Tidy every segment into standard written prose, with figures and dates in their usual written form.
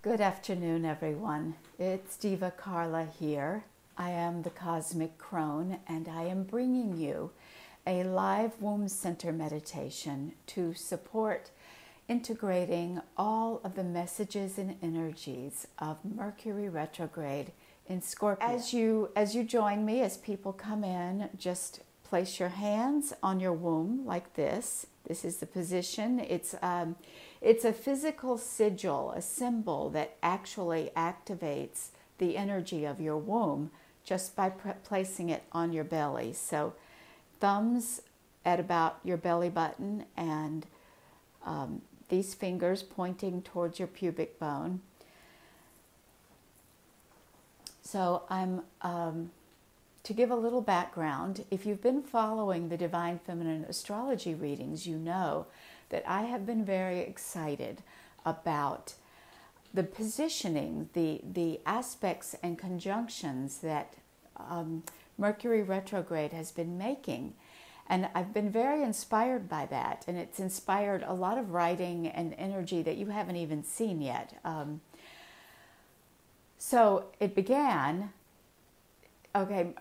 Good afternoon, everyone. It's Diva Carla here. I am the Cosmic Crone, and I am bringing you a live womb center meditation to support integrating all of the messages and energies of Mercury retrograde in Scorpio. As you join me, as people come in, just place your hands on your womb like this. This is the position. It's a physical sigil, a symbol that actually activates the energy of your womb just by placing it on your belly. So thumbs at about your belly button and these fingers pointing towards your pubic bone. So to give a little background, if you've been following the Divine Feminine Astrology readings, you know that I have been very excited about the positioning, the aspects and conjunctions that Mercury retrograde has been making. And I've been very inspired by that, and it's inspired a lot of writing and energy that you haven't even seen yet. So it began,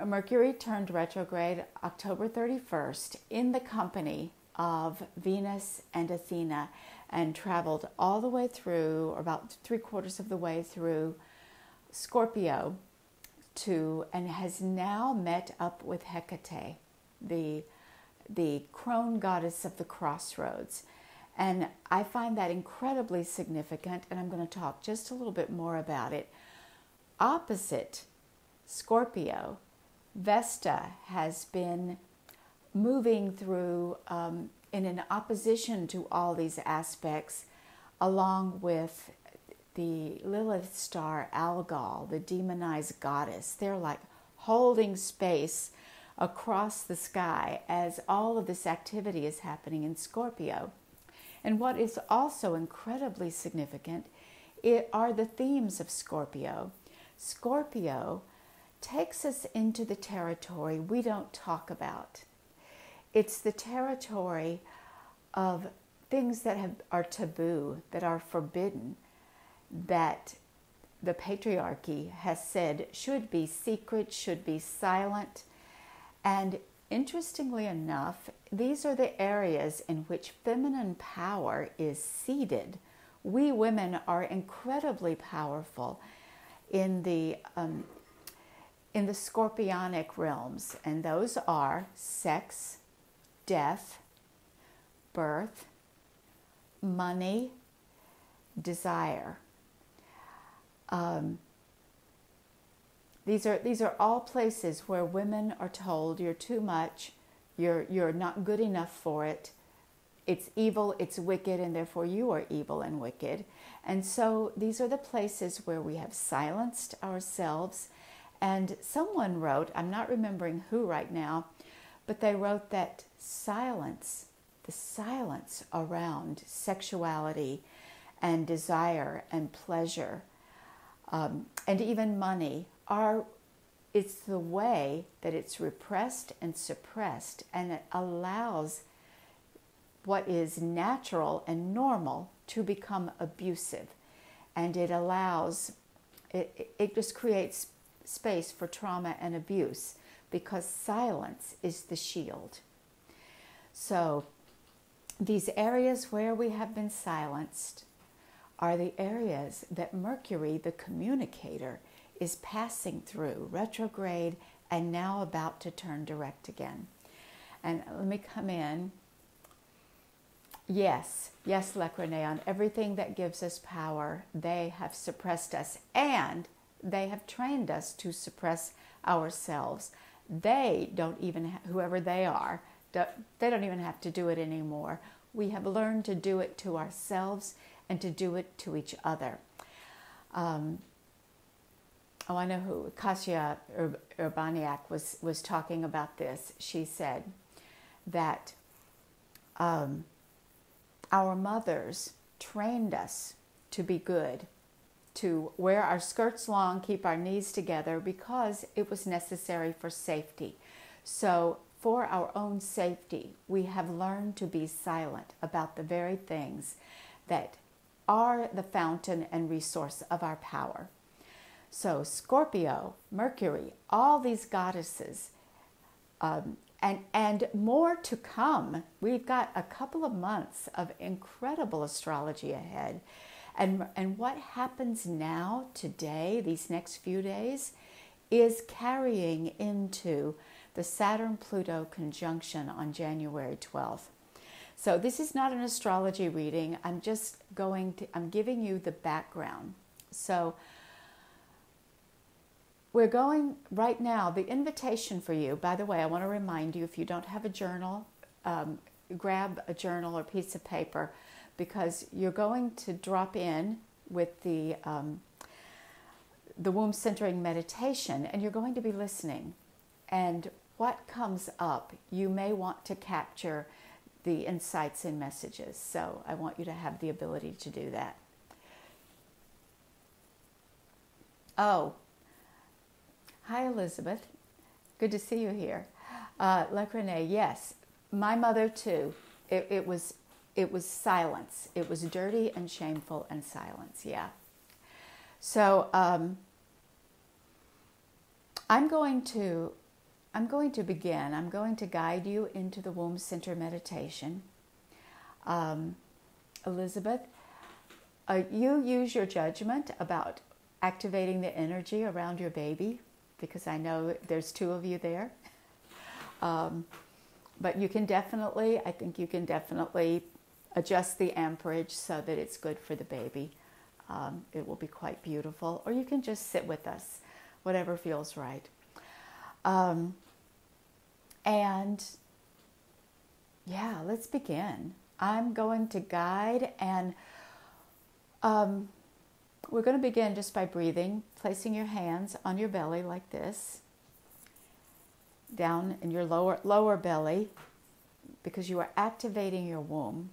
Mercury turned retrograde October 31st in the company of Venus and Athena, and traveled all the way through, or about 3/4 of the way through Scorpio, and has now met up with Hecate, the crone goddess of the crossroads. And I find that incredibly significant, and I'm going to talk just a little bit more about it. Opposite Scorpio, Vesta has been moving through in an opposition to all these aspects, along with the Lilith star Algol, the demonized goddess. They're like holding space across the sky as all of this activity is happening in Scorpio. And what is also incredibly significant are the themes of Scorpio. Scorpio takes us into the territory we don't talk about. It's the territory of things that are taboo, that are forbidden, that the patriarchy has said should be secret, should be silent. And interestingly enough, these are the areas in which feminine power is seated. We women are incredibly powerful in the scorpionic realms, and those are sex, death, birth, money, desire. These are all places where women are told you're too much, you're not good enough for it, it's evil, it's wicked, and therefore you are evil and wicked. And so these are the places where we have silenced ourselves. And someone wrote, I'm not remembering who right now, but they wrote that the silence around sexuality and desire and pleasure and even money it's the way that it's repressed and suppressed, and it allows what is natural and normal to become abusive. And it just creates space for trauma and abuse, because silence is the shield. So these areas where we have been silenced are the areas that Mercury, the communicator, is passing through retrograde and now about to turn direct again. And let me come in. Yes, Lecrene, on everything that gives us power, they have suppressed us, and they have trained us to suppress ourselves. They don't even, whoever they are, they don't even have to do it anymore. We have learned to do it to ourselves and to do it to each other. I know who, Kasia Urbaniak was talking about this. She said that our mothers trained us to be good, to wear our skirts long, keep our knees together, because it was necessary for safety. So for our own safety, we have learned to be silent about the very things that are the fountain and resource of our power. So Scorpio, Mercury, all these goddesses, and more to come. We've got a couple of months of incredible astrology ahead. And what happens now, today, these next few days, is carrying into the Saturn-Pluto conjunction on January 12th. So this is not an astrology reading. I'm giving you the background. So we're going right now, the invitation for you, by the way, I want to remind you, if you don't have a journal, grab a journal or piece of paper, because you're going to drop in with the womb centering meditation, and you're going to be listening. And what comes up, you may want to capture the insights and messages. So I want you to have the ability to do that. Oh, hi, Elizabeth. Good to see you here. Like Renee, yes, my mother too. It was silence. It was dirty and shameful and silence. Yeah. So I'm going to begin. I'm going to guide you into the womb center meditation. Elizabeth, you use your judgment about activating the energy around your baby, because I know there's two of you there. But you can definitely, I think you can definitely adjust the amperage so that it's good for the baby. It will be quite beautiful. Or you can just sit with us, whatever feels right. And yeah, let's begin. I'm going to guide, and we're going to begin just by breathing, placing your hands on your belly like this, down in your lower belly, because you are activating your womb.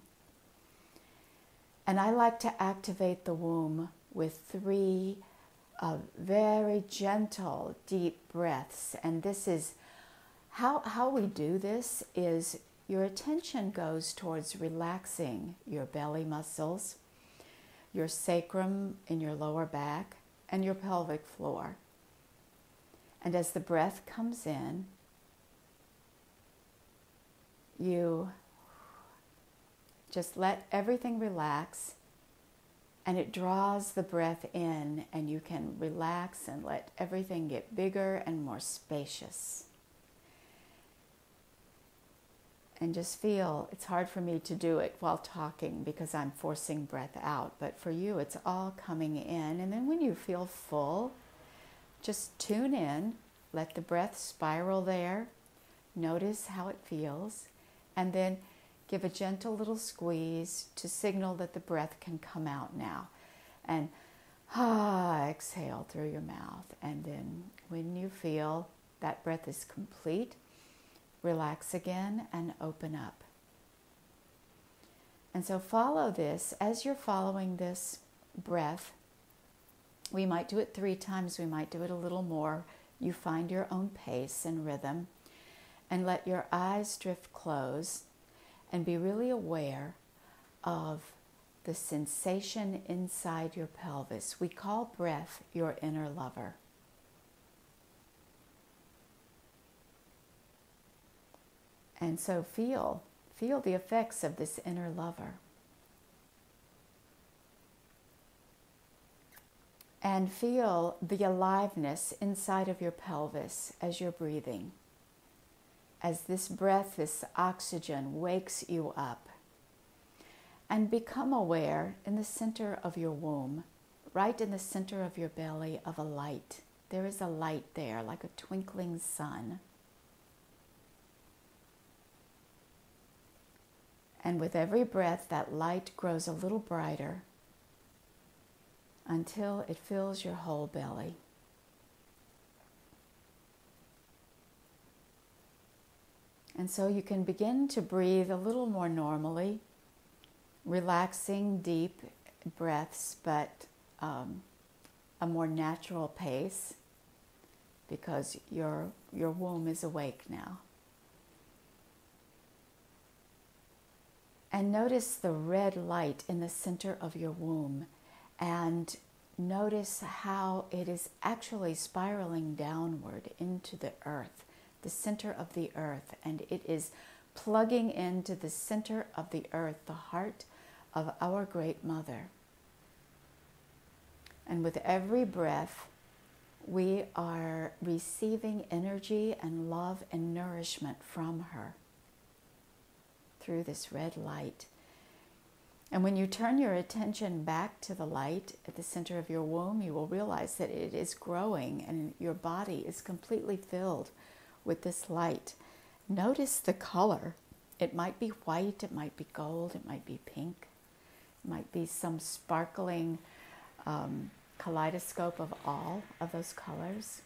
And I like to activate the womb with 3 very gentle, deep breaths. And this is how we do this is your attention goes towards relaxing your belly muscles, your sacrum in your lower back, and your pelvic floor. And as the breath comes in, you just let everything relax, and it draws the breath in, and you can relax and let everything get bigger and more spacious. And just feel, it's hard for me to do it while talking because I'm forcing breath out, but for you it's all coming in. And then when you feel full, just tune in, let the breath spiral there, notice how it feels, and then give a gentle little squeeze to signal that the breath can come out now. And exhale through your mouth. And then when you feel that breath is complete, relax again and open up. And so follow this. As you're following this breath, we might do it 3 times, we might do it a little more. You find your own pace and rhythm, and let your eyes drift closed and be really aware of the sensation inside your pelvis. We call breath your inner lover. And so feel the effects of this inner lover. And feel the aliveness inside of your pelvis as you're breathing. As this breath, this oxygen wakes you up. And become aware in the center of your womb, right in the center of your belly, of a light. There is a light there, like a twinkling sun. And with every breath, that light grows a little brighter until it fills your whole belly. And so you can begin to breathe a little more normally, relaxing deep breaths, but a more natural pace, because your womb is awake now. And notice the red light in the center of your womb, and notice how it is actually spiraling downward into the earth, the center of the earth, and it is plugging into the center of the earth, the heart of our Great Mother. And with every breath, we are receiving energy and love and nourishment from her through this red light. And when you turn your attention back to the light at the center of your womb, you will realize that it is growing and your body is completely filled with this light. Notice the color. It might be white, it might be gold, it might be pink, it might be some sparkling kaleidoscope of all of those colors.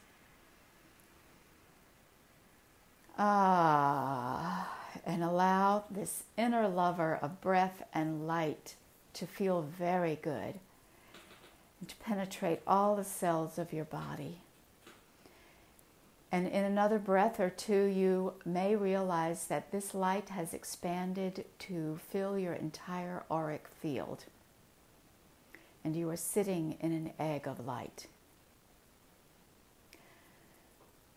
And allow this inner lover of breath and light to feel very good and to penetrate all the cells of your body. And in another breath or two, you may realize that this light has expanded to fill your entire auric field. And you are sitting in an egg of light.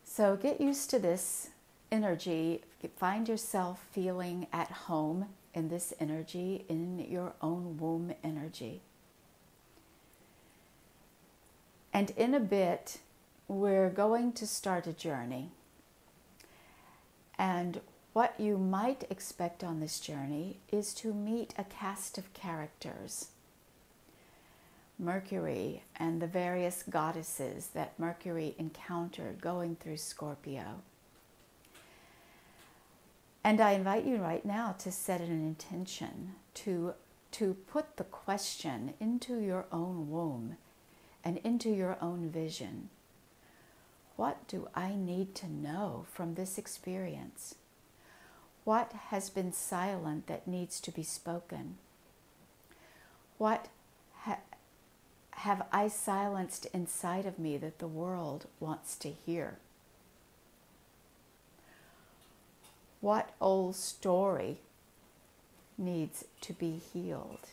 So get used to this energy. Find yourself feeling at home in this energy, in your own womb energy. And in a bit, we're going to start a journey. And what you might expect on this journey is to meet a cast of characters. Mercury and the various goddesses that Mercury encountered going through Scorpio. And I invite you right now to set an intention to put the question into your own womb and into your own vision. What do I need to know from this experience? What has been silent that needs to be spoken? What have I silenced inside of me that the world wants to hear? What old story needs to be healed?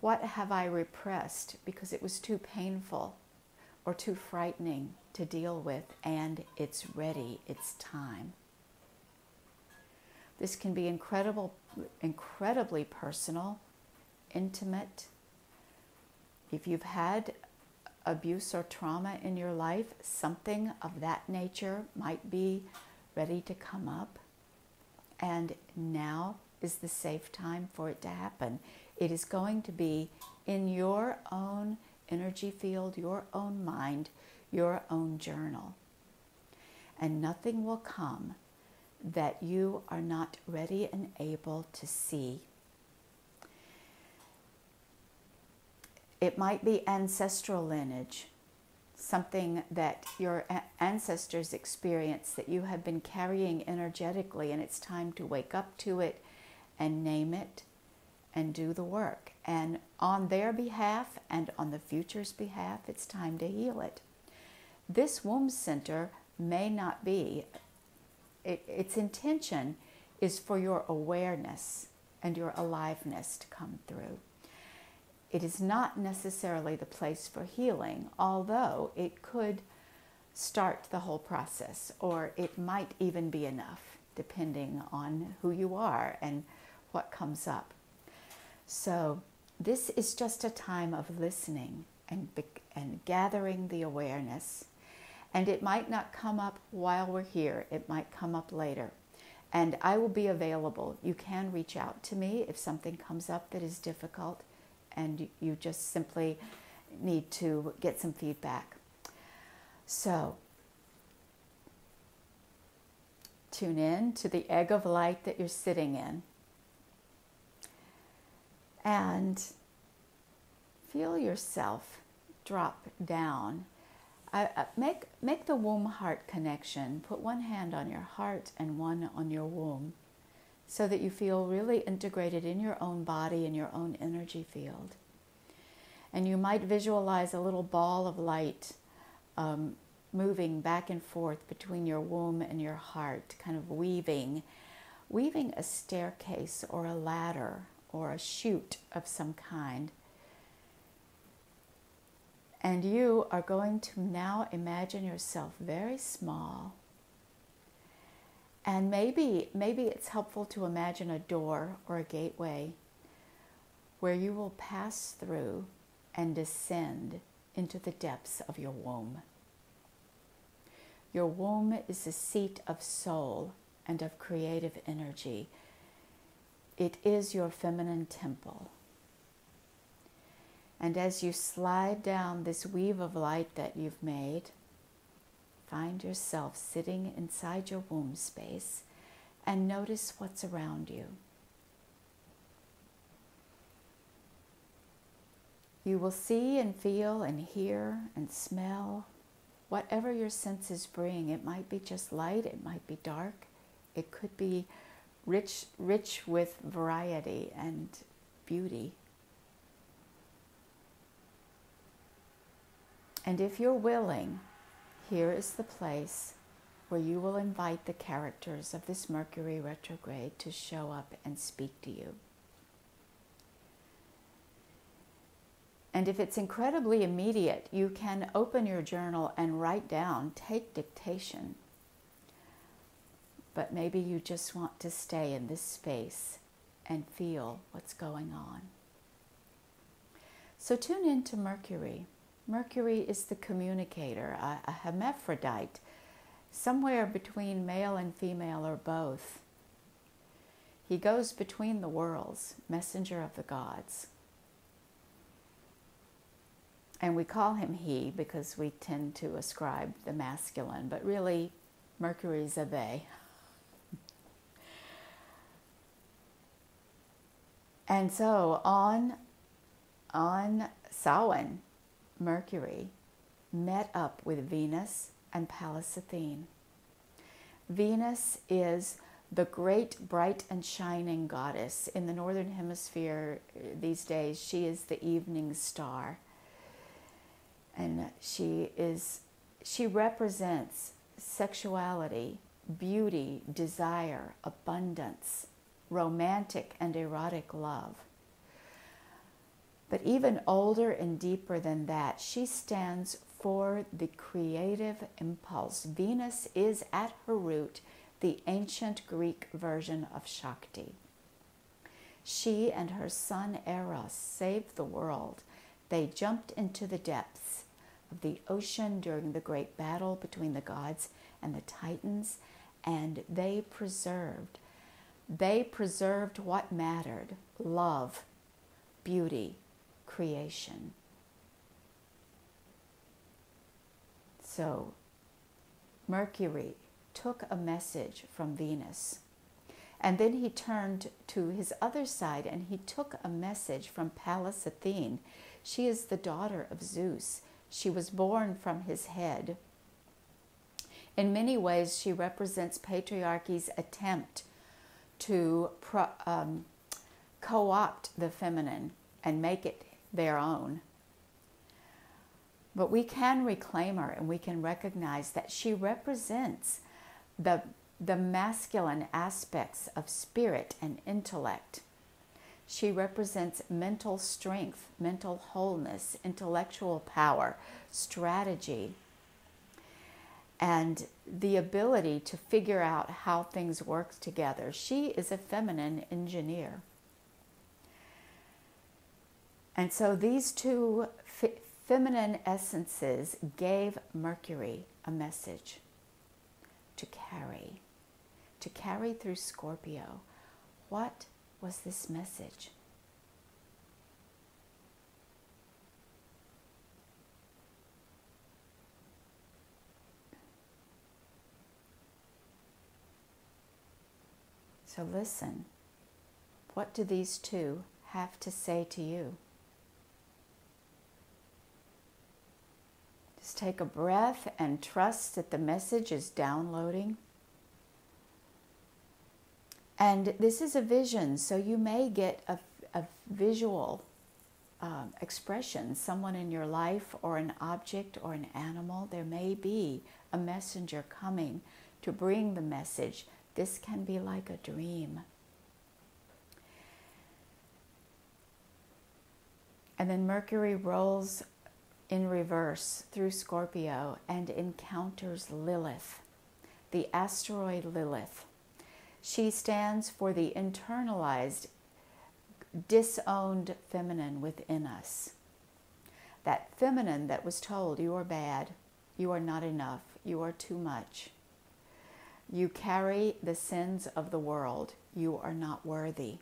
What have I repressed because it was too painful or too frightening to deal with, and it's ready, it's time? This can be incredibly personal, intimate. If you've had abuse or trauma in your life, something of that nature might be ready to come up. And now is the safe time for it to happen. It is going to be in your own energy field, your own mind, your own journal. And nothing will come that you are not ready and able to see. It might be ancestral lineage, something that your ancestors experienced that you have been carrying energetically, and it's time to wake up to it and name it and do the work. And on their behalf and on the future's behalf, it's time to heal it. This womb center may not be, its intention is for your awareness and your aliveness to come through. It is not necessarily the place for healing, although it could start the whole process, or it might even be enough, depending on who you are and what comes up. So this is just a time of listening and gathering the awareness. And it might not come up while we're here. It might come up later. And I will be available. You can reach out to me if something comes up that is difficult and you just simply need to get some feedback. So tune in to the egg of light that you're sitting in and feel yourself drop down. Make the womb-heart connection. Put one hand on your heart and one on your womb so that you feel really integrated in your own body and your own energy field. And you might visualize a little ball of light moving back and forth between your womb and your heart, kind of weaving weaving a staircase or a ladder or a chute of some kind. And you are going to now imagine yourself very small. And maybe it's helpful to imagine a door or a gateway where you will pass through and descend into the depths of your womb. Your womb is the seat of soul and of creative energy. It is your feminine temple. And as you slide down this weave of light that you've made, find yourself sitting inside your womb space and notice what's around you. You will see and feel and hear and smell whatever your senses bring. It might be just light, it might be dark, it could be rich with variety and beauty. And if you're willing, here is the place where you will invite the characters of this Mercury retrograde to show up and speak to you. And if it's incredibly immediate, you can open your journal and write down, take dictation. But maybe you just want to stay in this space and feel what's going on. So tune into Mercury. Mercury is the communicator, a hermaphrodite, somewhere between male and female or both. He goes between the worlds, messenger of the gods. And we call him he because we tend to ascribe the masculine, but really Mercury's a they. And so on Samhain, Mercury met up with Venus and Pallas Athene. Venus is the great, bright, and shining goddess. In the Northern Hemisphere these days, she is the evening star. And she represents sexuality, beauty, desire, abundance, romantic and erotic love. But even older and deeper than that, she stands for the creative impulse. Venus is at her root the ancient Greek version of Shakti. She and her son Eros saved the world. They jumped into the depths of the ocean during the great battle between the gods and the Titans, and they preserved what mattered: love, beauty, creation. So Mercury took a message from Venus, and then he turned to his other side and he took a message from Pallas Athene. She is the daughter of Zeus. She was born from his head. In many ways, she represents patriarchy's attempt to co-opt the feminine and make it their own. But we can reclaim her and we can recognize that she represents the masculine aspects of spirit and intellect. She represents mental strength, mental wholeness, intellectual power, strategy, and the ability to figure out how things work together. She is a feminine engineer. And so these two feminine essences gave Mercury a message to carry through Scorpio. What was this message? So listen, what do these two have to say to you? Just take a breath and trust that the message is downloading. And this is a vision, so you may get a visual expression, someone in your life or an object or an animal. There may be a messenger coming to bring the message This can be like a dream. And then Mercury rolls in reverse through Scorpio and encounters Lilith, the asteroid Lilith. She stands for the internalized, disowned feminine within us. That feminine that was told, you are bad, you are not enough, you are too much. You carry the sins of the world, you are not worthy.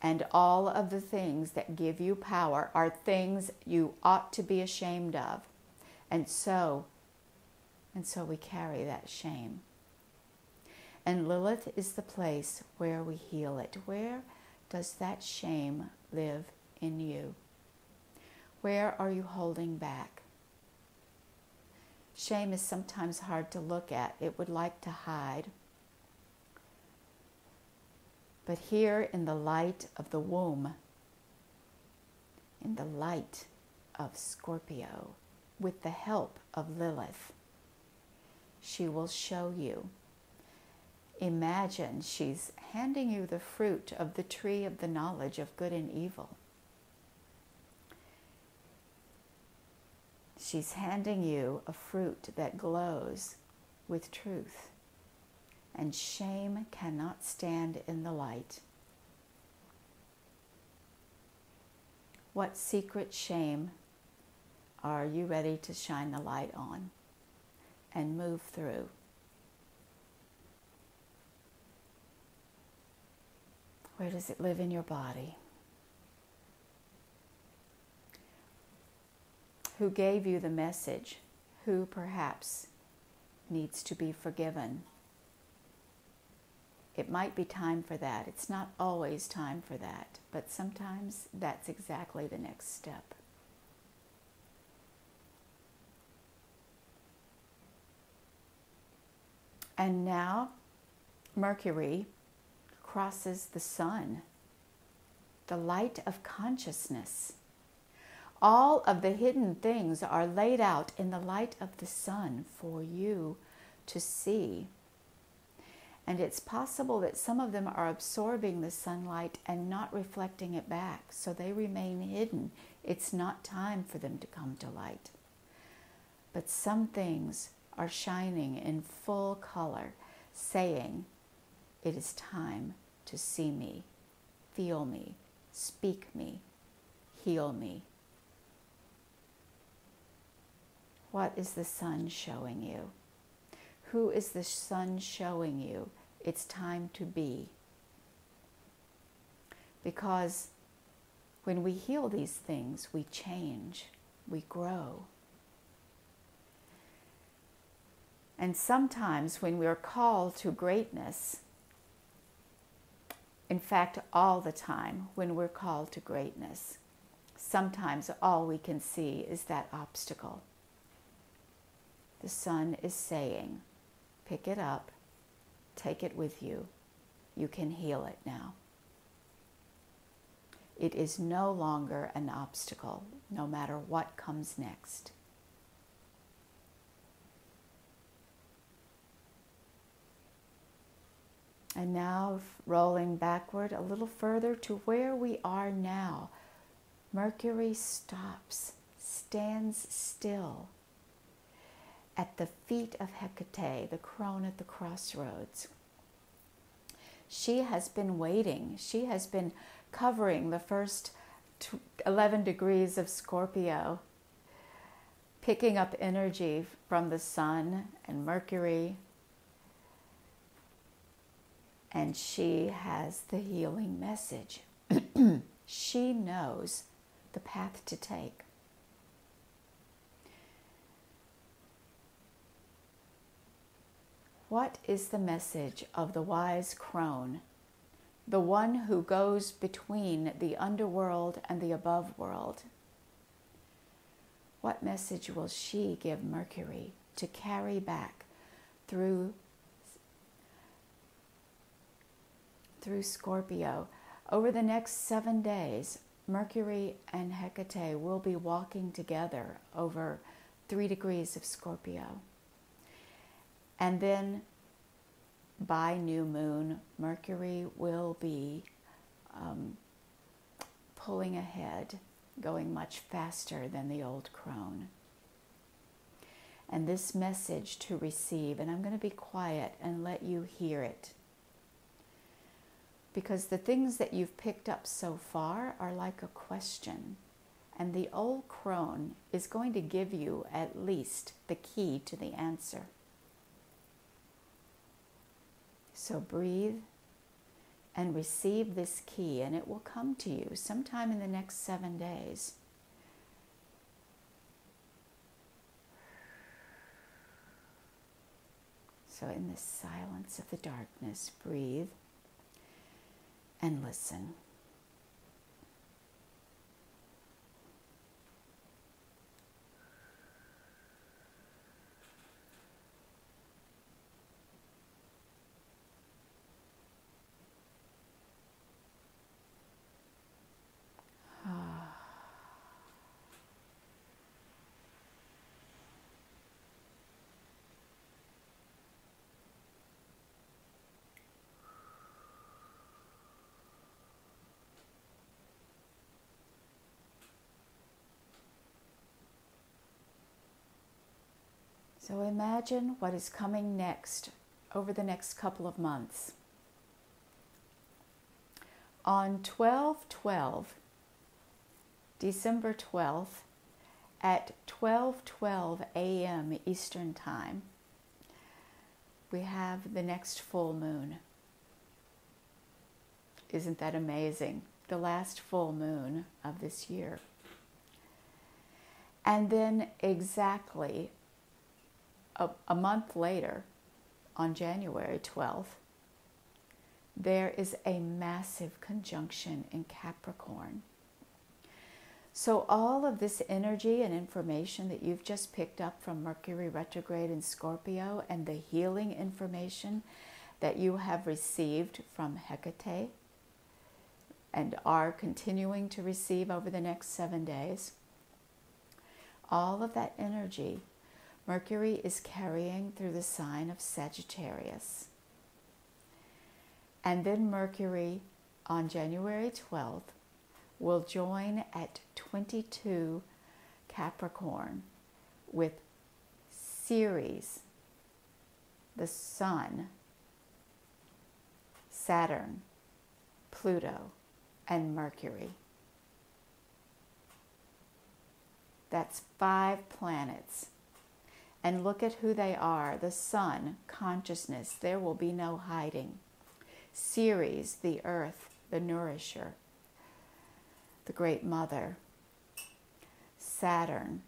And all of the things that give you power are things you ought to be ashamed of. And so we carry that shame. And Lilith is the place where we heal it. Where does that shame live in you? Where are you holding back? Shame is sometimes hard to look at. It would like to hide. But here in the light of the womb, in the light of Scorpio, with the help of Lilith, she will show you. Imagine she's handing you the fruit of the tree of the knowledge of good and evil. She's handing you a fruit that glows with truth. And shame cannot stand in the light. What secret shame are you ready to shine the light on and move through? Where does it live in your body? Who gave you the message? Who perhaps needs to be forgiven? It might be time for that. It's not always time for that, but sometimes that's exactly the next step. And now Mercury crosses the sun, the light of consciousness. All of the hidden things are laid out in the light of the sun for you to see. And it's possible that some of them are absorbing the sunlight and not reflecting it back, so they remain hidden. It's not time for them to come to light. But some things are shining in full color, saying, it is time to see me, feel me, speak me, heal me. What is the sun showing you? Who is the sun showing you? It's time to be. Because when we heal these things, we change, we grow. And sometimes when we are called to greatness, in fact, all the time when we're called to greatness, sometimes all we can see is that obstacle. The sun is saying, pick it up, take it with you. You can heal it now. It is no longer an obstacle, no matter what comes next. And now rolling backward a little further to where we are now, Mercury stops, stands still at the feet of Hecate, the crone at the crossroads. She has been waiting. She has been covering the first 11 degrees of Scorpio, picking up energy from the sun and Mercury. And she has the healing message. She knows the path to take. What is the message of the wise crone, the one who goes between the underworld and the above world? What message will she give Mercury to carry back through Scorpio? Over the next 7 days, Mercury and Hecate will be walking together over 3 degrees of Scorpio. And then by new moon, Mercury will be pulling ahead, going much faster than the old crone. And this message to receive, and I'm going to be quiet and let you hear it, because the things that you've picked up so far are like a question, and the old crone is going to give you at least the key to the answer. So breathe and receive this key, and it will come to you sometime in the next 7 days. So in the silence of the darkness, breathe and listen. So imagine what is coming next over the next couple of months. On 12/12, December 12th, at 12:12 a.m. Eastern Time, we have the next full moon. Isn't that amazing? The last full moon of this year. And then exactly a month later, on January 12th, there is a massive conjunction in Capricorn. So all of this energy and information that you've just picked up from Mercury retrograde in Scorpio, and the healing information that you have received from Hecate and are continuing to receive over the next 7 days, all of that energy Mercury is carrying through the sign of Sagittarius. And then Mercury on January 12th will join at 22 Capricorn with Ceres, the Sun, Saturn, Pluto, and Mercury. That's 5 planets. And look at who they are. The Sun, consciousness, there will be no hiding. Ceres, the earth, the nourisher, the great mother. Saturn,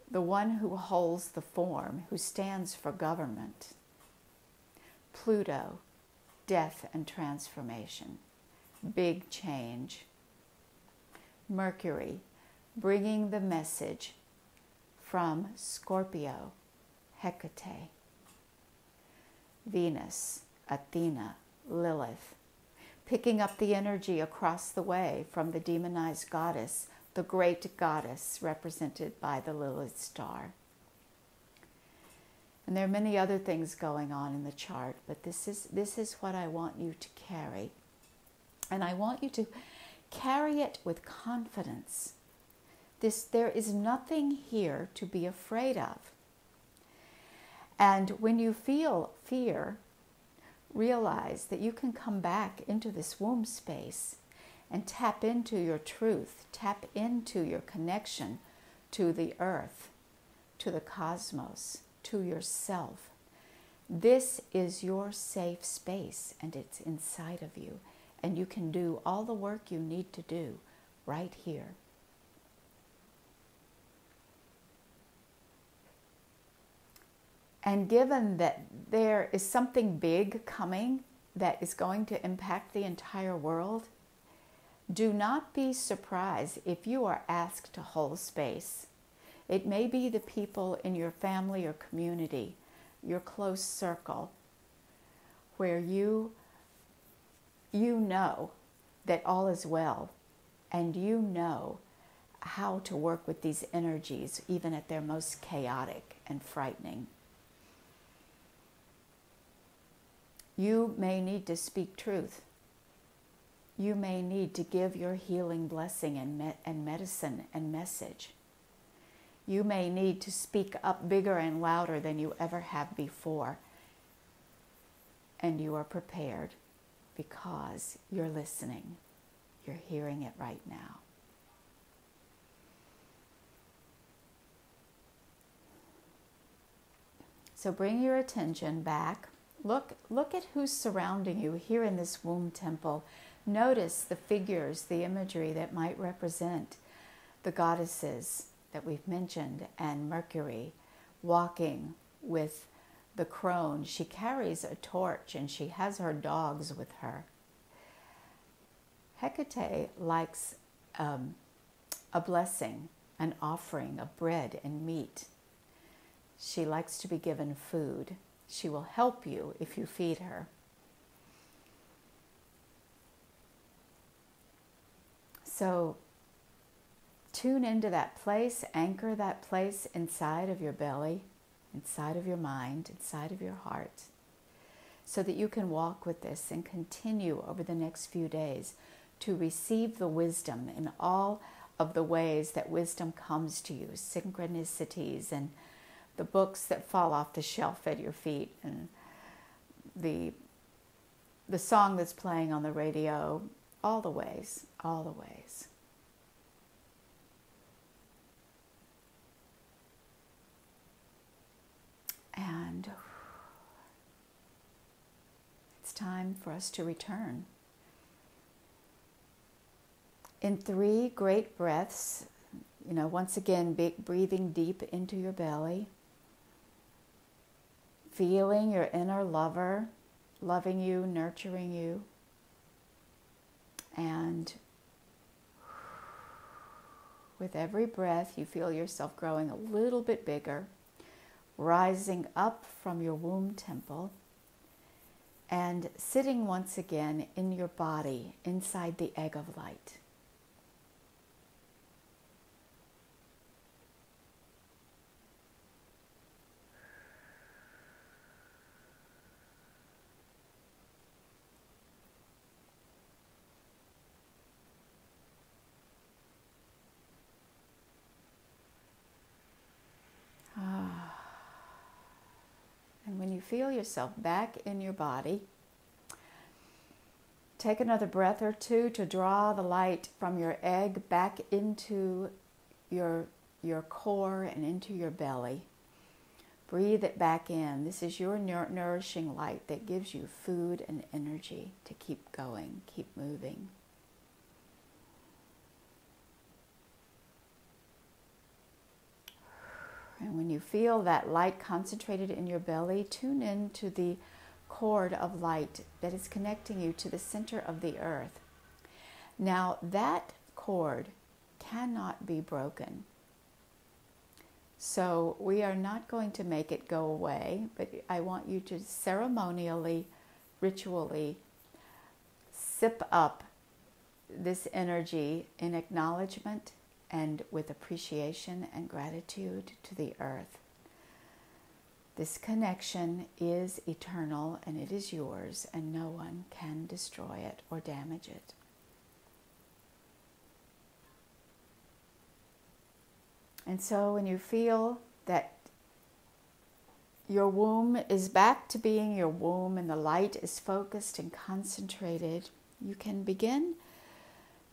the one who holds the form, who stands for government. Pluto, death and transformation, big change. Mercury, bringing the message from Scorpio, Hecate. Venus, Athena, Lilith, picking up the energy across the way from the demonized goddess, the great goddess represented by the Lilith star. And there are many other things going on in the chart, but this is what I want you to carry. And I want you to carry it with confidence. There is nothing here to be afraid of. And when you feel fear, realize that you can come back into this womb space and tap into your truth, tap into your connection to the earth, to the cosmos, to yourself. This is your safe space, and it's inside of you. And you can do all the work you need to do right here. And given that there is something big coming that is going to impact the entire world, do not be surprised if you are asked to hold space. It may be the people in your family or community, your close circle, where you know that all is well, and you know how to work with these energies, even at their most chaotic and frightening. You may need to speak truth. You may need to give your healing blessing and medicine and message. You may need to speak up bigger and louder than you ever have before. And you are prepared because you're listening. You're hearing it right now. So bring your attention back. Look at who's surrounding you here in this womb temple. Notice the figures, the imagery that might represent the goddesses that we've mentioned, and Mercury walking with the crone. She carries a torch and she has her dogs with her. Hecate likes a blessing, an offering of bread and meat. She likes to be given food. She will help you if you feed her. So tune into that place, anchor that place inside of your belly, inside of your mind, inside of your heart, so that you can walk with this and continue over the next few days to receive the wisdom in all of the ways that wisdom comes to you, synchronicities and the books that fall off the shelf at your feet, and the song that's playing on the radio, all the ways, all the ways. And it's time for us to return. In 3 great breaths, once again, breathing deep into your belly, feeling your inner lover loving you, nurturing you, and with every breath, you feel yourself growing a little bit bigger, rising up from your womb temple and sitting once again in your body inside the egg of light. And when you feel yourself back in your body, take another breath or two to draw the light from your egg back into your core and into your belly. Breathe it back in. This is your nourishing light that gives you food and energy to keep going, keep moving. And when you feel that light concentrated in your belly, tune in to the cord of light that is connecting you to the center of the earth. Now, that cord cannot be broken. So we are not going to make it go away, but I want you to ceremonially, ritually sip up this energy in acknowledgement and with appreciation and gratitude to the earth. This connection is eternal and it is yours, and no one can destroy it or damage it. And so when you feel that your womb is back to being your womb and the light is focused and concentrated, you can begin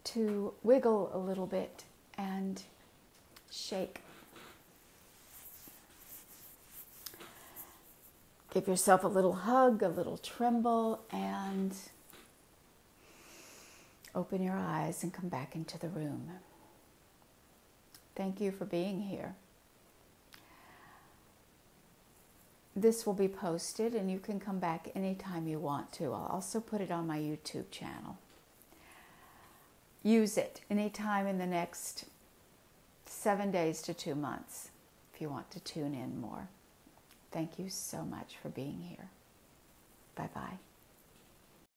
to wiggle a little bit and shake. Give yourself a little hug, a little tremble, and open your eyes and come back into the room. Thank you for being here. This will be posted and you can come back anytime you want to. I'll also put it on my YouTube channel. Use it anytime in the next 7 days to 2 months if you want to tune in more. Thank you so much for being here. Bye-bye.